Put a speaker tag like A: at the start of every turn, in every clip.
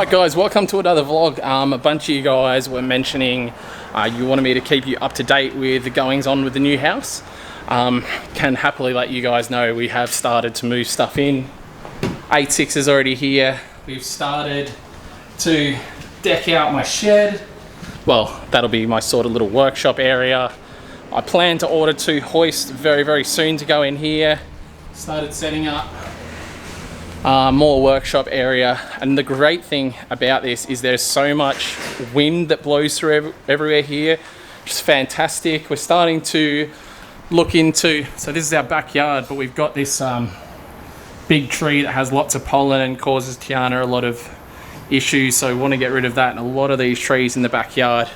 A: Alright guys, welcome to another vlog. A bunch of you guys were mentioning you wanted me to keep you up to date with the goings on with the new house. Can happily let you guys know we have started to move stuff in. 8.6 is already here. We've started to deck out my shed. Well, that'll be my sort of little workshop area. I plan to order 2 hoists very soon to go in here. Started setting up more workshop area, and the great thing about this is there's so much wind that blows through everywhere here, which is fantastic. We're starting to look into, so this is our backyard, but we've got this big tree that has lots of pollen and causes Tiana a lot of issues, so we want to get rid of that and a lot of these trees in the backyard.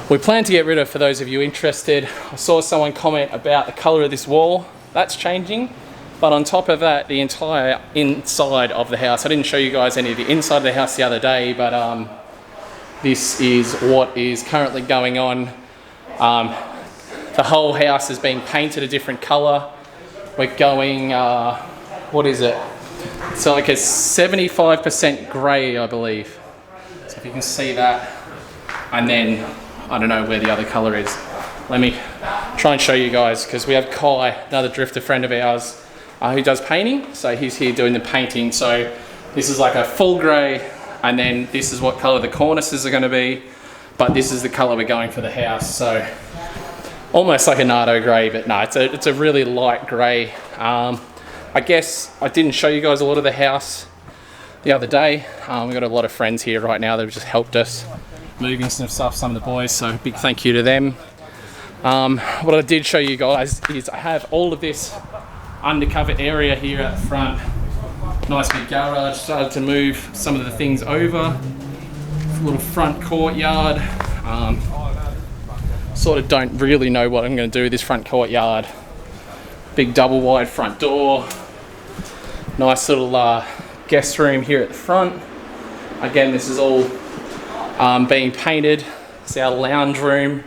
A: We plan to get rid of, for those of you interested, I saw someone comment about the color of this wall. That's changing. But on top of that, the entire inside of the house, I didn't show you guys any of the inside of the house the other day, but this is what is currently going on. The whole house is being painted a different color. We're going, what is it? So like a 75% gray, I believe. So if you can see that. And then, I don't know where the other color is. Let me try and show you guys, because we have Kai, another drifter friend of ours, who does painting, so he's here doing the painting. So this is like a full grey, and then this is what colour the cornices are going to be, but this is the colour we're going for the house. So almost like a nardo grey, but no, it's a really light grey. I guess I didn't show you guys a lot of the house the other day. We've got a lot of friends here right now that have just helped us moving some stuff, some of the boys, so big thank you to them. What I did show you guys is I have all of this undercover area here at the front. Nice big garage. Started to move some of the things over. Little front courtyard. Sort of don't really know what I'm going to do with this front courtyard. Big double wide front door. Nice little guest room here at the front. Again, this is all being painted. It's our lounge room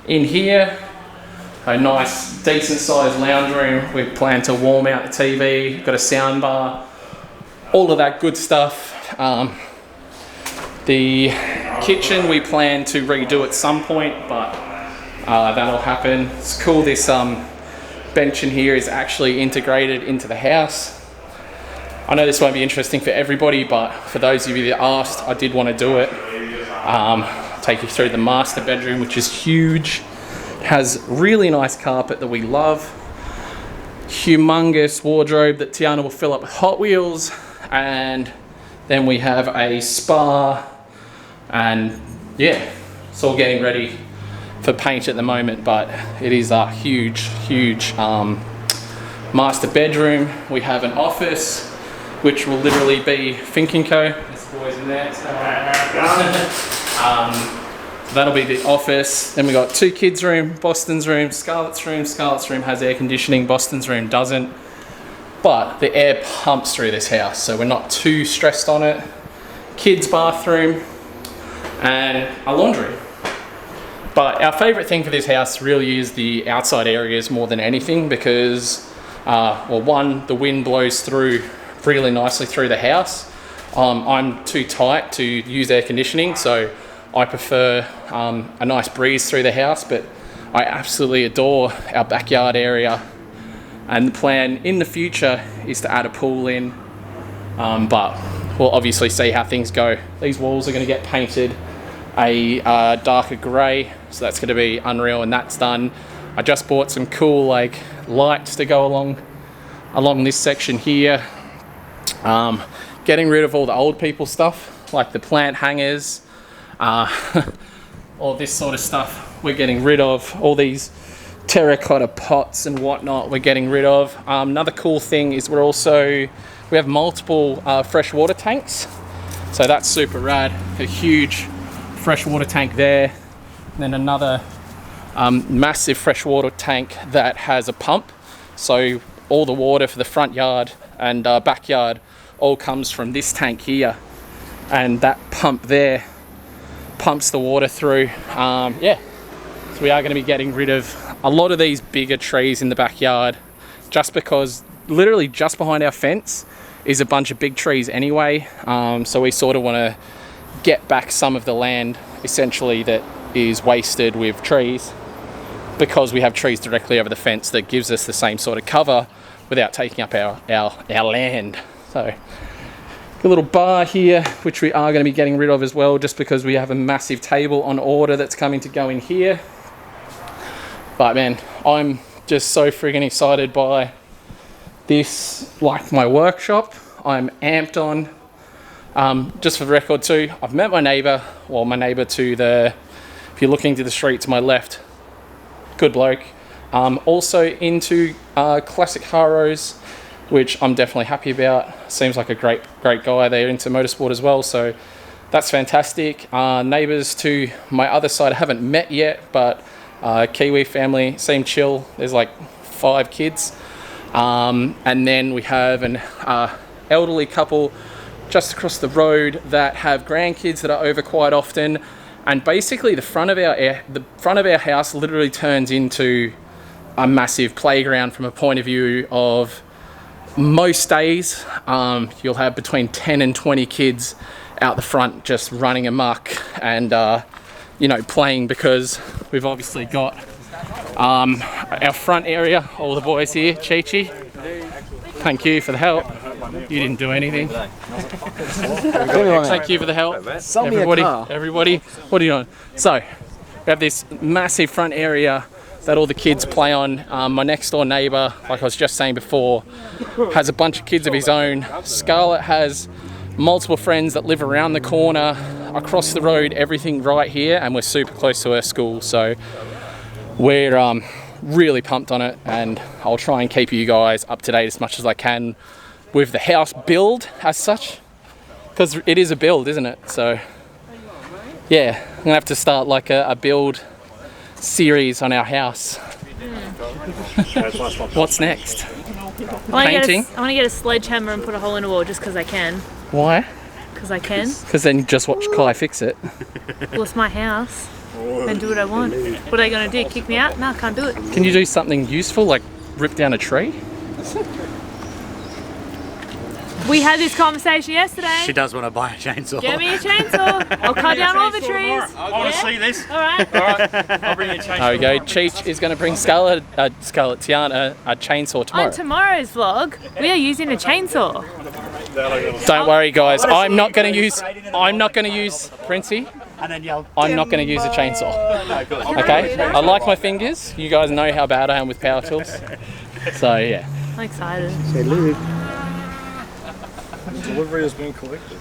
A: in here. A nice, decent sized lounge room. We plan to warm out the TV, got a sound bar, all of that good stuff. The kitchen we plan to redo at some point, but that'll happen. It's cool, this bench in here is actually integrated into the house. I know this won't be interesting for everybody, but for those of you that asked, I did want to do it. Take you through the master bedroom, which is huge. Has really nice carpet that we love. Humongous wardrobe that Tiana will fill up with Hot Wheels. And then we have a spa. And yeah, it's all getting ready for paint at the moment, but it is a huge master bedroom. We have an office, which will literally be Fink and Co. There's the boys in there. That'll be the office. Then we got 2 kids' room, Boston's room, Scarlett's room. Scarlett's room has air conditioning, Boston's room doesn't. But the air pumps through this house, so we're not too stressed on it. Kids' bathroom and a laundry. But our favourite thing for this house really is the outside areas more than anything, because, well, one, the wind blows through really nicely through the house. I'm too tight to use air conditioning, so I prefer a nice breeze through the house, but I absolutely adore our backyard area. And the plan in the future is to add a pool in, but we'll obviously see how things go. These walls are going to get painted a darker grey, so that's going to be unreal, and that's done. I just bought some cool like lights to go along this section here. Getting rid of all the old people stuff, like the plant hangers. All this sort of stuff we're getting rid of. All these terracotta pots and whatnot we're getting rid of. Another cool thing is we have multiple freshwater tanks, so that's super rad. A huge freshwater tank there, and then another massive freshwater tank that has a pump, so all the water for the front yard and backyard all comes from this tank here, and that pump there pumps the water through. Yeah, so we are going to be getting rid of a lot of these bigger trees in the backyard, just because literally just behind our fence is a bunch of big trees anyway. So we sort of want to get back some of the land essentially that is wasted with trees, because we have trees directly over the fence that gives us the same sort of cover without taking up our land. So a little bar here, which we are going to be getting rid of as well, just because we have a massive table on order that's coming to go in here. But man, I'm just so friggin' excited by this, like my workshop. I'm amped on. Just for the record too, I've met my neighbour, well my neighbour to the, if you're looking to the street to my left, good bloke. Also into classic Haros, which I'm definitely happy about. Seems like a great guy. They're into motorsport as well, so that's fantastic. Neighbours to my other side I haven't met yet, but Kiwi family seem chill. There's like 5 kids. And then we have an elderly couple just across the road that have grandkids that are over quite often. And basically the front of our house literally turns into a massive playground from a point of view of most days. You'll have between 10 and 20 kids out the front just running amok and you know, playing, because we've obviously got our front area, all the boys here. Chi-Chi, thank you for the help. You didn't do anything. Thank you for the help. Everybody, what are you doing? So we have this massive front area that all the kids play on. My next door neighbour, like I was just saying before, has a bunch of kids of his own. Scarlett has multiple friends that live around the corner, across the road, everything right here, and we're super close to her school. So we're really pumped on it, and I'll try and keep you guys up to date as much as I can with the house build as such, because it is a build, isn't it? So yeah, I'm gonna have to start like a build series on our house. What's next? Painting?
B: I want to get a sledgehammer and put a hole in a wall just because I can.
A: Why?
B: Because I can.
A: Because then you just watch Kai fix it.
B: Well, it's my house. And do what I want. What are they going to do? Kick me out? No, I can't do it.
A: Can you do something useful, like rip down a tree?
B: We had this conversation yesterday.
C: She does want to buy a chainsaw.
B: Get me a chainsaw. I'll cut down all the trees.
D: I want to see this.
B: All right.
D: I'll bring you a chainsaw.
A: There we go. Cheech is going to bring Tiana a chainsaw tomorrow.
B: On tomorrow's vlog, we are using a chainsaw.
A: Don't worry, guys. I'm not going to use Princey.
C: And then yell,
A: I'm not going to use a chainsaw. Okay? I like my fingers. You guys know how bad I am with power tools. So yeah.
B: I'm excited.
C: Say Luke.
D: Delivery has been collected.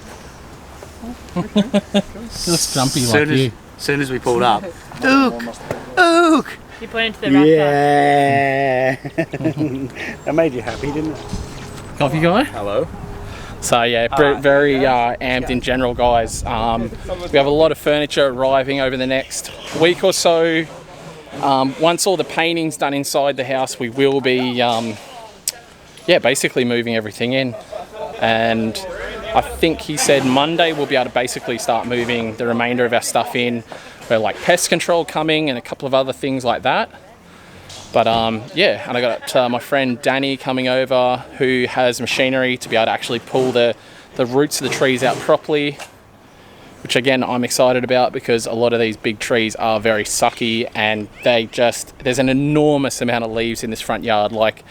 A: Just jumpy like you.
C: As soon as we pulled up, Luke! Luke!
B: You pointed to the wrapper.
C: Yeah! That made you happy, didn't it?
A: Coffee guy?
D: Hello.
A: So yeah, very amped in general, guys. We have a lot of furniture arriving over the next week or so. Once all the painting's done inside the house, we will be basically moving everything in. And I think he said Monday we'll be able to basically start moving the remainder of our stuff in. We're like pest control coming and a couple of other things like that. But yeah, and I got my friend Danny coming over, who has machinery to be able to actually pull the roots of the trees out properly, which again I'm excited about, because a lot of these big trees are very sucky, and there's an enormous amount of leaves in this front yard. Like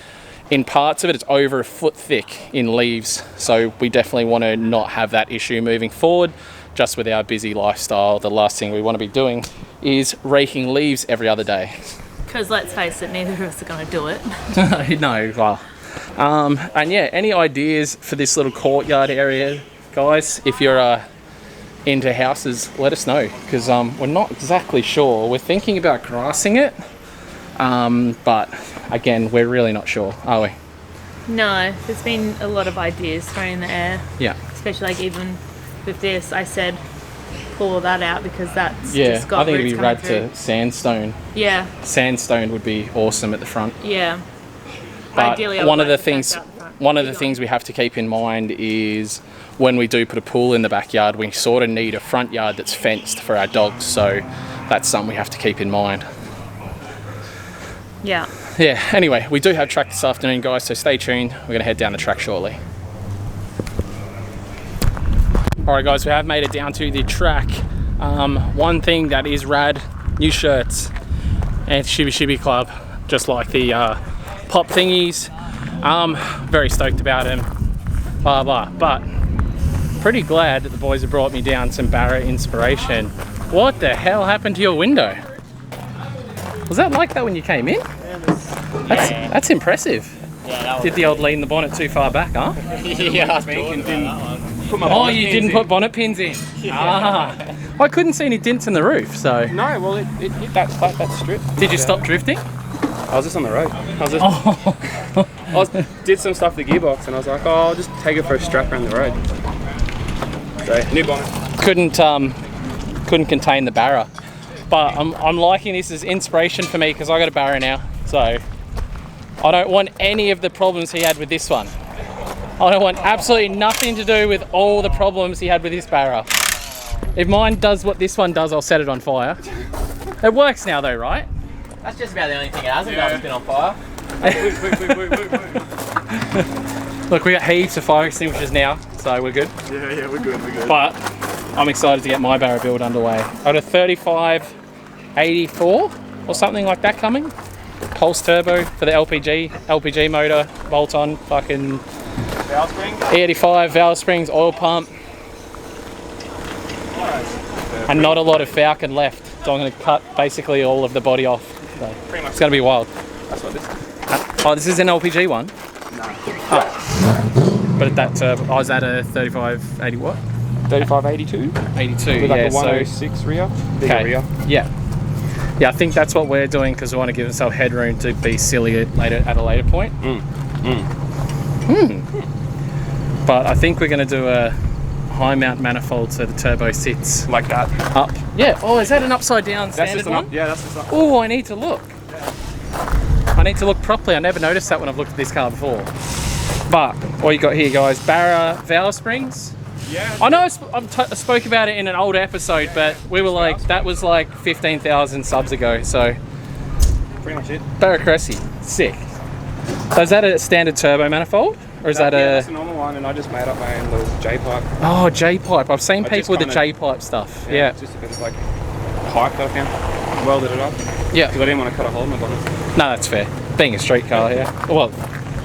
A: in parts of it, it's over a foot thick in leaves. So we definitely want to not have that issue moving forward. Just with our busy lifestyle, the last thing we want to be doing is raking leaves every other day.
B: Because let's face it, neither of us are going to do it.
A: No, well. And yeah, any ideas for this little courtyard area, guys? If you're into houses, let us know, because we're not exactly sure. We're thinking about grassing it, but again, we're really not sure, are we?
B: No, there's been a lot of ideas thrown in the air.
A: Yeah.
B: Especially like even with this, I said pull that out because that's
A: Yeah,
B: just got
A: I think it'd
B: roots
A: be
B: coming
A: rad
B: through.
A: to sandstone.
B: Yeah,
A: Sandstone would be awesome at the front.
B: yeah.
A: But
B: Ideally, I
A: one
B: would
A: of the
B: like to take
A: things,
B: that front.
A: one of the things we have to keep in mind is when we do put a pool in the backyard, we sort of need a front yard that's fenced for our dogs. So that's something we have to keep in mind.
B: Yeah.
A: Yeah. Anyway, we do have track this afternoon, guys. So stay tuned. We're gonna head down the track shortly. Alright guys, we have made it down to the track. One thing that is rad, new shirts and Shibby Shibby Club, just like the pop thingies. Very stoked about them, blah blah, but pretty glad that the boys have brought me down some Barra inspiration. What the hell happened to your window? Was that like that when you came in? That's impressive.
E: Yeah,
A: Did the old lean the bonnet too far back, huh?
E: yeah, I was thinking,
A: Oh, you didn't put bonnet pins in. Ah, I couldn't see any dents in the roof, so.
E: No, well, it hit that strip.
A: Did you stop drifting?
E: I was just on the road. Did some stuff with the gearbox, and I was like, oh, I'll just take it for a strap around the road. So, new bonnet.
A: Couldn't contain the Barra, but I'm liking this as inspiration for me because I got a Barra now, so I don't want any of the problems he had with this one. I don't want absolutely nothing to do with all the problems he had with this Barra. If mine does what this one does, I'll set it on fire. It works now though, right?
F: That's just about the only thing it hasn't done. It's been on fire.
A: Look, we got heaps of fire extinguishers now, so we're good.
E: Yeah, we're good.
A: But I'm excited to get my Barra build underway. I got a 3584 or something like that coming. Pulse turbo for the LPG motor, bolt on, fucking
E: Valve spring?
A: E85 valve springs, oil pump, and not a lot of Falcon left. So I'm going to cut basically all of the body off. So it's going to be wild.
E: That's what this is.
A: Oh, this is an LPG one?
E: No.
A: Oh. But that turbo, I was at a 3580 what?
E: 3582?
A: 82,
E: With like
A: yeah.
E: a 106 rear? Bigger rear.
A: Yeah. Yeah, I think that's what we're doing because we want to give ourselves headroom to be silly at a later point. But I think we're going to do a high mount manifold so the turbo sits
E: Like that.
A: up. Yeah. Oh, is that an upside down standard one?
E: Yeah, that's just
A: Oh, I need to look. I need to look properly. I never noticed that when I've looked at this car before. But what you got here, guys? Barra valve springs.
E: Yeah.
A: I know I spoke about it in an old episode, but we were like, that was like 15,000 subs ago. So
E: Pretty much it.
A: Barra Cressy, sick. So is that a standard turbo manifold? Or is that
E: that's a normal one, and I just made up my own little J-pipe.
A: Oh, J-pipe. I've seen
E: I
A: people with the
E: just kinda-
A: J-pipe stuff. Yeah.
E: Just a bit of like pipe that I found. Welded it up.
A: Yeah.
E: Because I didn't want to cut a hole in my bonnet.
A: No, that's fair. Being a street car, yeah. Well,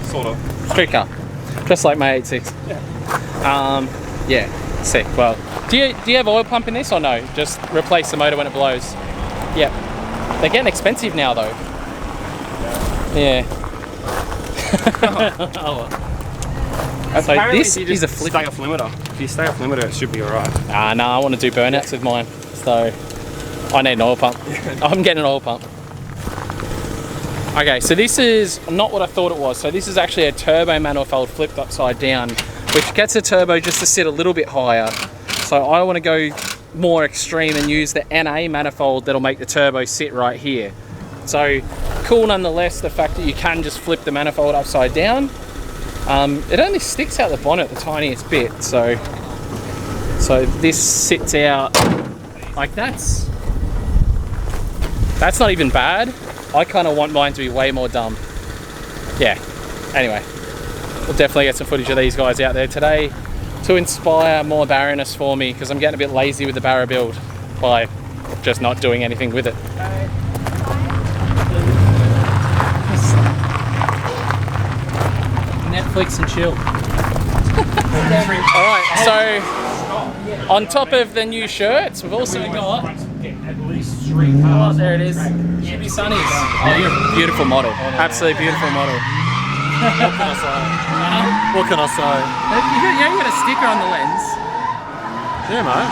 E: Sort of.
A: street car. Just like my 86.
E: Yeah.
A: Yeah, sick. Well, do you have oil pump in this or no? Just replace the motor when it blows. Yeah. They're getting expensive now though. Yeah. Oh. So
E: Apparently,
A: this
E: if you
A: is a
E: just
A: flip.
E: stay off limiter. If you stay off limiter, it should be alright.
A: No, I want to do burnouts with mine. So I need an oil pump. I'm getting an oil pump. Okay, so this is not what I thought it was. So this is actually a turbo manifold flipped upside down, which gets the turbo just to sit a little bit higher. So I want to go more extreme and use the NA manifold that'll make the turbo sit right here. So cool nonetheless, the fact that you can just flip the manifold upside down. It only sticks out the bonnet the tiniest bit, so this sits out like that's not even bad. I kind of want mine to be way more dumb. Yeah, anyway, we'll definitely get some footage of these guys out there today to inspire more barrenness for me, because I'm getting a bit lazy with the Barra build by just not doing anything with it. Netflix and chill. Alright, so on top of the new shirts, we've also got... Oh, there it is. Shibby Sunnies. Oh, you're a beautiful model. Absolutely beautiful model. What can I say? What can I say? You got a sticker on the lens.
E: Yeah, mate.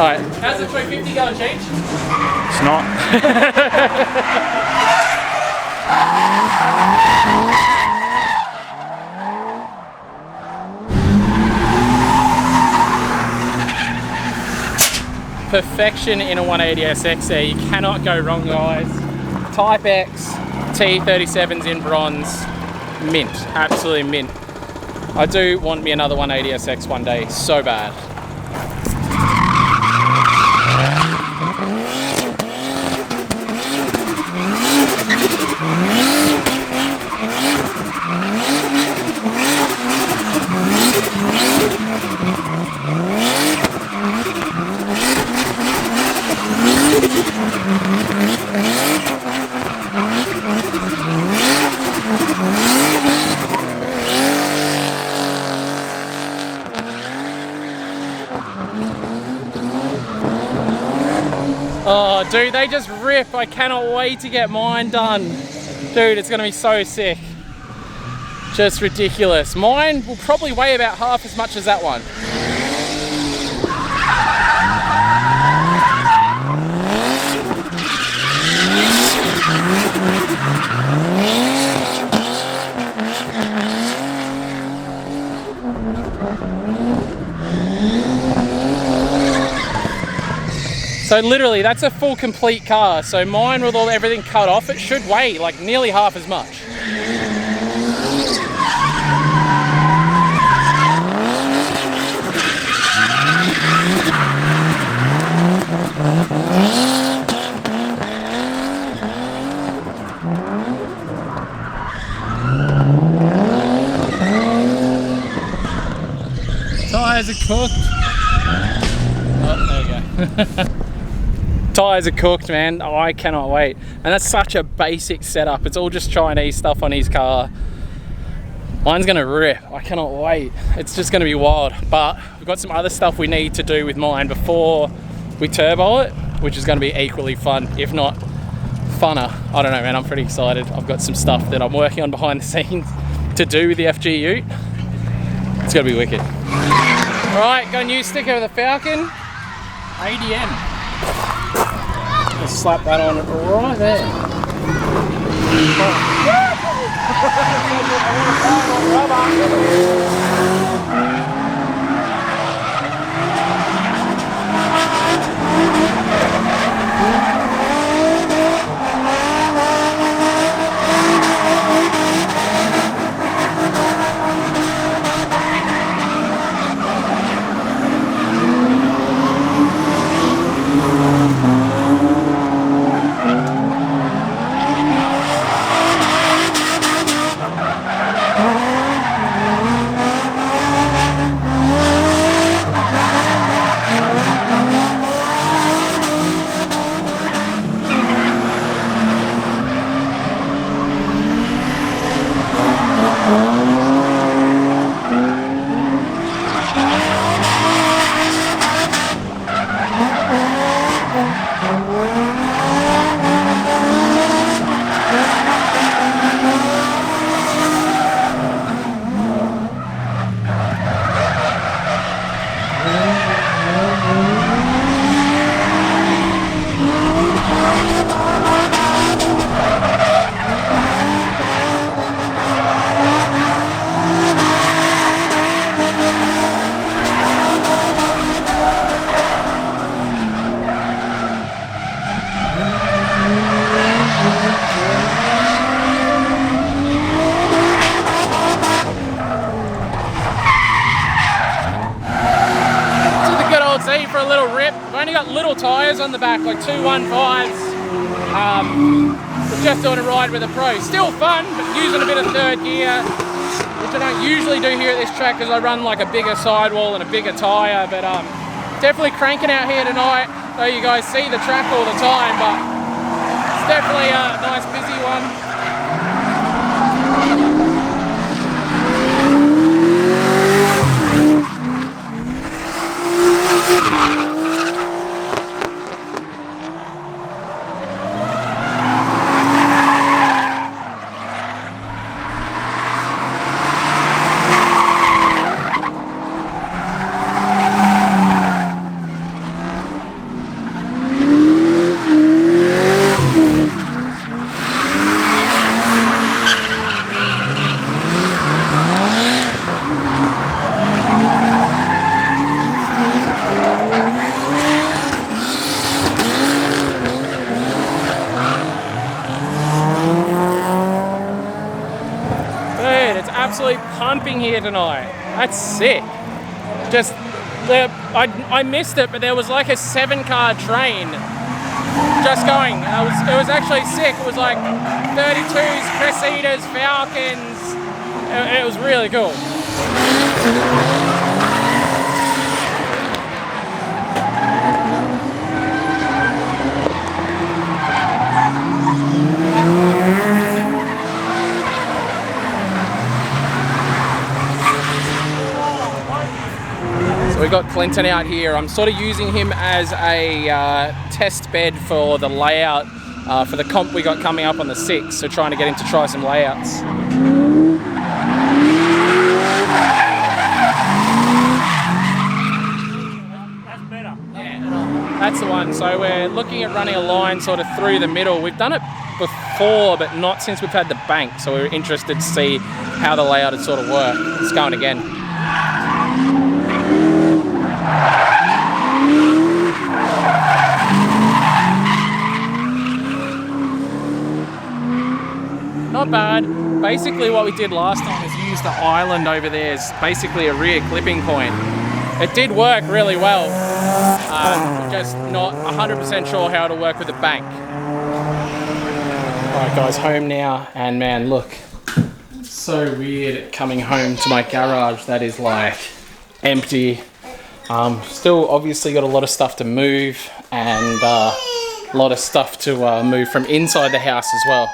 A: Alright, how's the 350 going, Cheech?
E: It's not.
A: Perfection in a 180SX there. You cannot go wrong, guys. Type X T37s in bronze. Mint. Absolutely mint. I do want me another 180SX one day. So bad. Oh, dude, they just rip. I cannot wait to get mine done. Dude, it's gonna be so sick. Just ridiculous. Mine will probably weigh about half as much as that one. So literally, that's a full complete car. So mine with all everything cut off, it should weigh like nearly half as much. Tires are cooked. Oh, there you go. Tires are cooked, man. Oh, I cannot wait. And that's such a basic setup. It's all just Chinese stuff on his car. Mine's gonna rip. I cannot wait. It's just gonna be wild. But we've got some other stuff we need to do with mine before we turbo it, which is gonna be equally fun, if not funner. I don't know, man. I'm pretty excited. I've got some stuff that I'm working on behind the scenes to do with the FG Ute. It's gonna be wicked. All right, got a new sticker of the Falcon. ADM. Just slap that on right there. For a little rip. I've only got little tyres on the back, like 215s. We're just doing a ride with a pro. Still fun, but using a bit of third gear, which I don't usually do here at this track because I run like a bigger sidewall and a bigger tyre. But definitely cranking out here tonight. So you guys see the track all the time, but it's definitely a nice busy one. Absolutely pumping here tonight. That's sick. Just, I missed it, but there was like a 7-car train just going. It was actually sick. It was like 32s, Cressidas, Falcons. It was really cool. So we've got Clinton out here. I'm sort of using him as a test bed for the layout for the comp we got coming up on the 6th. So trying to get him to try some layouts.
D: That's better.
A: That's the one. So we're looking at running a line sort of through the middle. We've done it before, but not since we've had the bank. So we're interested to see how the layout would sort of work. It's going again. Not bad. Basically what we did last time is use the island over there as basically a rear clipping point. It did work really well. We're just not 100% sure how it'll work with the bank. Alright guys, home now, and man, look. It's so weird coming home to my garage that is like empty. Still obviously got a lot of stuff to move, and a lot of stuff to move from inside the house as well.